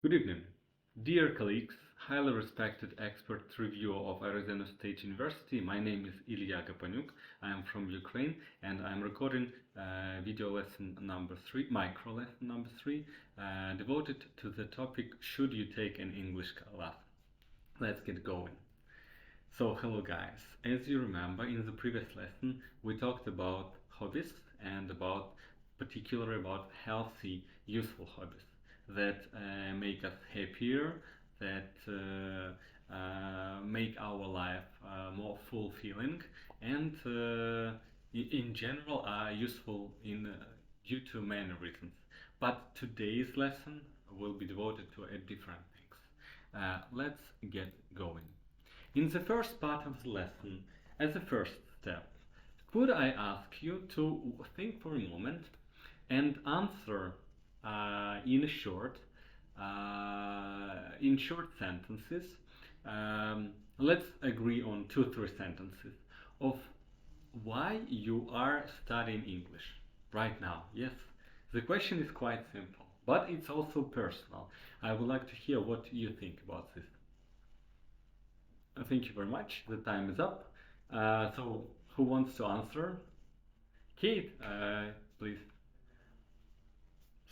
Good evening. Dear colleagues, highly respected expert reviewer of Arizona State University, my name is Ilya Gapanyuk. I am from Ukraine and I'm recording video lesson number 3, micro lesson number 3, devoted to the topic should you take an English class. Let's get going. So hello guys, as you remember in the previous lesson we talked about hobbies and particularly about healthy, useful hobbies that make us happier, that make our life more fulfilling and in general are useful due to many reasons. But today's lesson will be devoted to a different things. Let's get going. In the first part of the lesson, as a first step, could I ask you to think for a moment and answer in short sentences. Let's agree on 2-3 sentences of why you are studying English right now. Yes, the question is quite simple, but it's also personal. I would like to hear what you think about this. Thank you very much. The time is up. So, who wants to answer? Kate, please.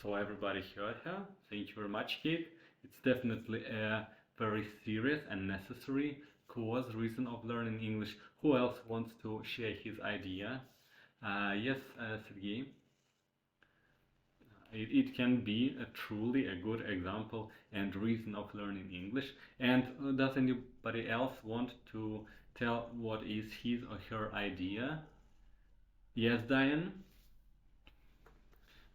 So everybody heard her. Thank you very much, Kate. It's definitely a very serious and necessary reason of learning English. Who else wants to share his idea? Yes, Sergey. It can be truly a good example and reason of learning English. And does anybody else want to tell what is his or her idea? Yes, Diane?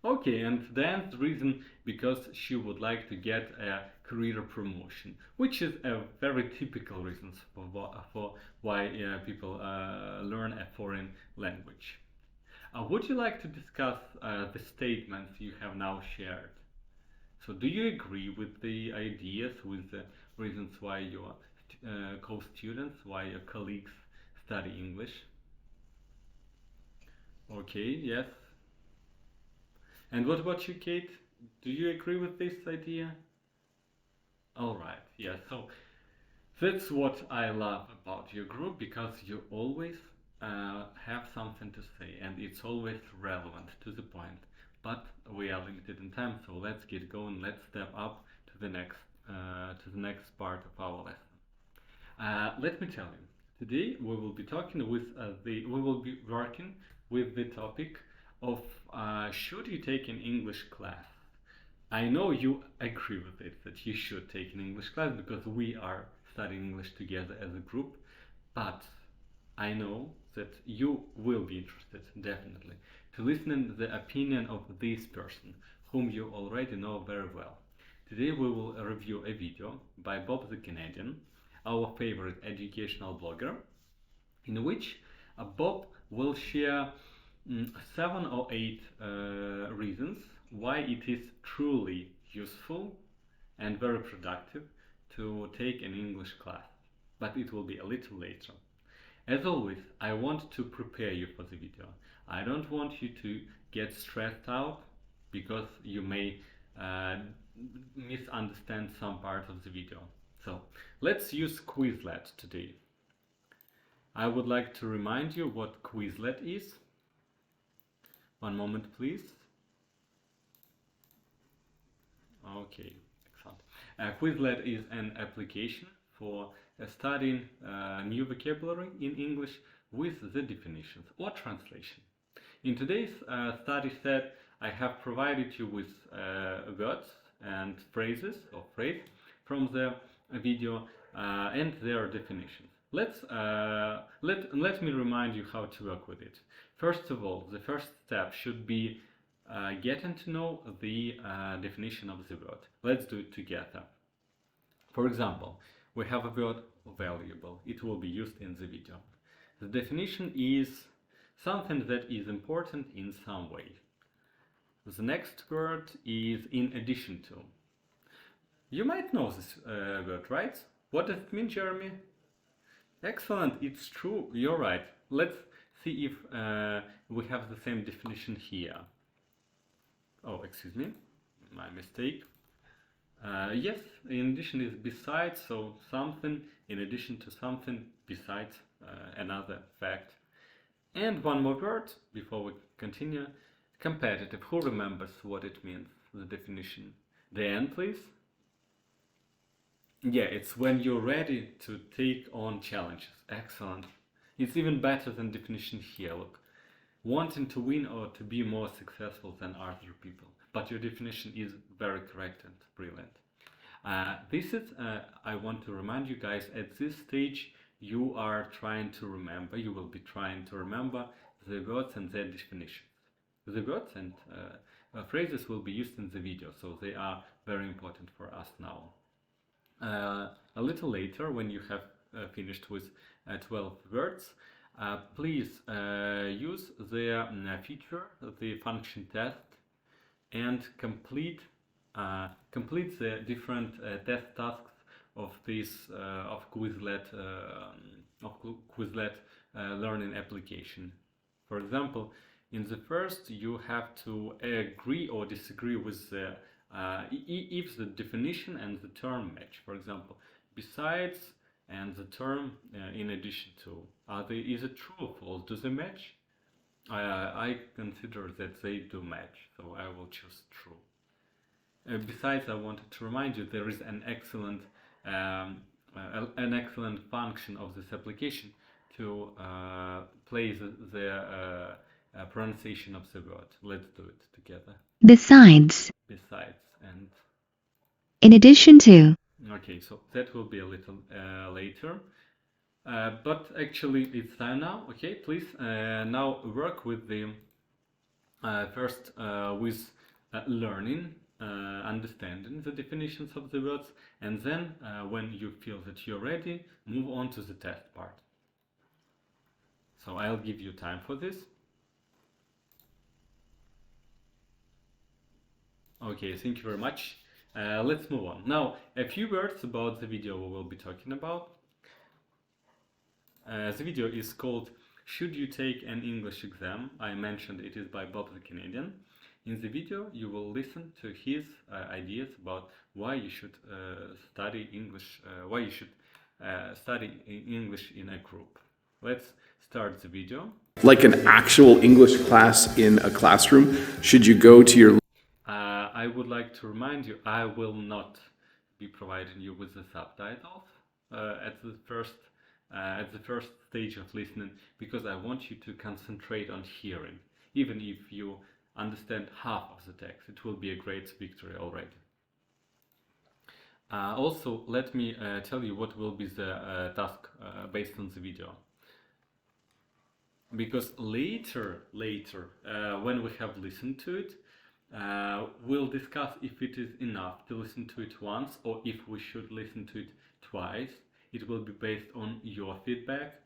Okay, and Diane's reason because she would like to get a career promotion, which is a very typical reason for why people learn a foreign language. Would you like to discuss the statements you have now shared? So do you agree with the ideas, with the reasons why your co-students, why your colleagues study English? Okay, yes. And what about you, Kate? Do you agree with this idea? Alright, yeah, so that's what I love about your group, because you always have something to say and it's always relevant to the point. But we are limited in time, so let's get going. Let's step up to the next part of our lesson. Let me tell you, today we will be working with the topic of should you take an English class? I know you agree with it, that you should take an English class because we are studying English together as a group, but I know that you will be interested, definitely, to listen to the opinion of this person, whom you already know very well. Today we will review a video by Bob the Canadian, our favorite educational blogger, in which Bob will share 7 or 8 reasons why it is truly useful and very productive to take an English class, but it will be a little later. As always, I want to prepare you for the video. I don't want you to get stressed out because you may misunderstand some part of the video. So let's use Quizlet today. I would like to remind you what Quizlet is. One moment, please. Okay, excellent. Quizlet is an application for studying new vocabulary in English with the definitions or translation. In today's study set, I have provided you with words and phrases or phrase from the video and their definitions. Let me remind you how to work with it. First of all, the first step should be getting to know the definition of the word. Let's do it together. For example, we have a word valuable. It will be used in the video. The definition is something that is important in some way. The next word is in addition to. You might know this word, right? What does it mean, Jeremy? Excellent, it's true, you're right. Let's see if we have the same definition here. Oh, excuse me, my mistake. Yes, in addition is besides, so something in addition to something besides another fact. And one more word before we continue. Competitive. Who remembers what it means? The definition. Diane, please. Yeah, it's when you're ready to take on challenges. Excellent. It's even better than definition here. Look, wanting to win or to be more successful than other people. But your definition is very correct and brilliant. I want to remind you guys, at this stage, you are trying to remember, you will be trying to remember the words and their definitions. The words and phrases will be used in the video, so they are very important for us now. A little later, when you have finished with 12 words, please use the feature, the function test, and complete the different test tasks of this Quizlet learning application. For example, in the first, you have to agree or disagree with the if the definition and the term match. For example, besides and the term in addition to. Is it true or false? Do they match? I consider that they do match, so I will choose true. Besides, I wanted to remind you there is an excellent function of this application to play the pronunciation of the word. Let's do it together. Besides. Besides and in addition to. Okay, so that will be a little later. But actually it's time now. Okay, please now work with the first with learning, understanding the definitions of the words, and then when you feel that you're ready, move on to the test part. So I'll give you time for this. Okay, thank you very much. Let's move on. Now, a few words about the video we will be talking about. The video is called Should You Take an English Exam? I mentioned it is by Bob the Canadian. In the video, you will listen to his ideas about why you should study English, why you should study English in a group. Let's start the video. Like an actual English class in a classroom, should you go to your... I would like to remind you, I will not be providing you with the subtitles at the first stage of listening, because I want you to concentrate on hearing. Even if you understand half of the text, it will be a great victory already. Also, let me tell you what will be the task based on the video. Because later, when we have listened to it, we'll discuss if it is enough to listen to it once or if we should listen to it twice. It will be based on your feedback.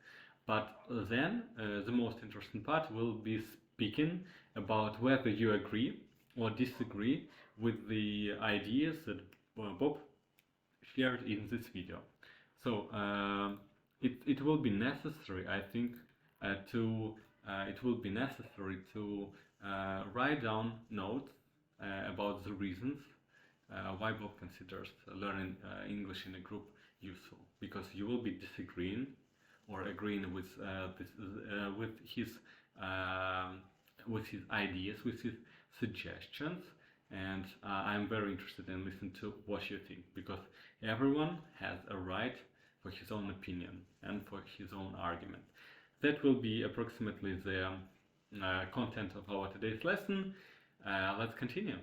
But then the most interesting part will be speaking about whether you agree or disagree with the ideas that Bob shared in this video. So it will be necessary, I think, to write down notes about the reasons why Bob considers learning English in a group useful, because you will be disagreeing or agreeing with his ideas, with his suggestions, and I'm very interested in listening to what you think, because everyone has a right for his own opinion and for his own argument. That will be approximately the content of our today's lesson. Let's continue.